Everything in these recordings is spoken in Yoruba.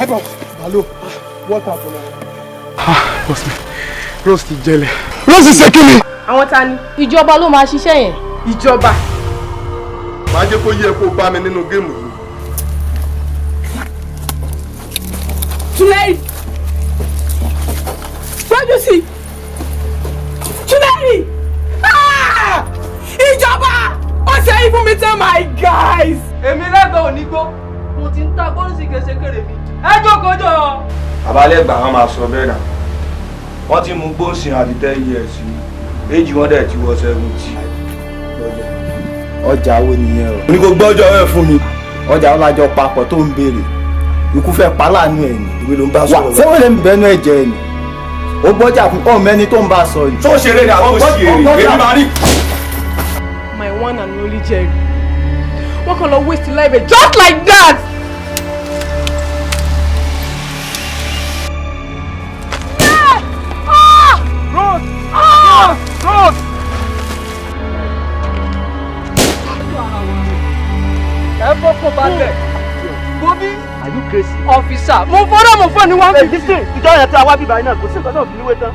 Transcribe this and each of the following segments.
boss. Hello. What happened? Boss me. Rose ti jẹlẹ̀. Rose ṣe kí ni? Àwọn ta ni? Ìjọba ló máa ṣiṣẹ́ yẹn. Ìjọba. Màá jẹ́ kó yẹ kó bá mi nínú géèmù yìí. Túnẹ́rì. Gbọ́dọ̀ sí. Túnẹ́rì. Ìjọba! Ó ṣe é fún mi tán, my guys. Èmi lẹ́gbẹ̀ẹ́ òní gbó. Mo ti ń ta bọ́ọ̀lù sí kẹsẹ̀kẹrẹ mi. Ẹ jókòó jọ. Àbálẹ́gbà wọn máa sọ bẹ́ẹ̀ náà. Wọ́n ti mú gbóǹsìn àti 10 years ni. Èjì wọn dẹ̀ ti wọ 70. Ọjà wo nìyẹn o? Ní kò gbọ́jọ́ ẹ̀ fún mi. Ọjà ọlájọ papọ̀ tó ń béèrè. Ikú fẹ́ pa láàánú ẹ̀ ni. Ìwé ló ń bá sọ̀rọ̀. Ṣé wọ́n lè ń bẹnu ẹ̀jẹ̀ ẹ̀ ni? Ó gbọ́jà fún ọmọ ẹni tó ń bá sọ ni. Tó ṣeré ni àwọn òṣèré. Èmi máa rí. My one and only Jerry. What kind of waste life just like that? Rose! Rose! Ẹ fọ́pọ̀ balẹ̀. Bobby. Are you crazy? Officer. Mo fọ́nà ní wọ́n fi. Listen, ìjọ yẹn tí a wá bíbá iná kò sí nǹkan náà fi níwé tán.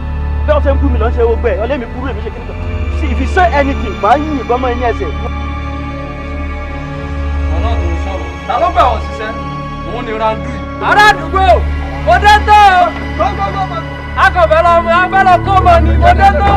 Bẹ́ẹ̀ ọ̀sẹ̀ ń bú mi lọ ṣe gbogbo ẹ̀. Ọlẹ́mi kúrú èmi ṣe kí nìkan. See, if you say anything, màá yín ìbọn mọ́ ẹni ẹsẹ̀. Ọ̀nà tó ń sọ̀rọ̀. Ta ló bẹ̀ wọ́n ṣiṣẹ́? Òun ni Randu yìí. Ará àdúgbò, ó dé tó. Akọ̀fẹ́ lọ kó mọ ni, ó dé tó.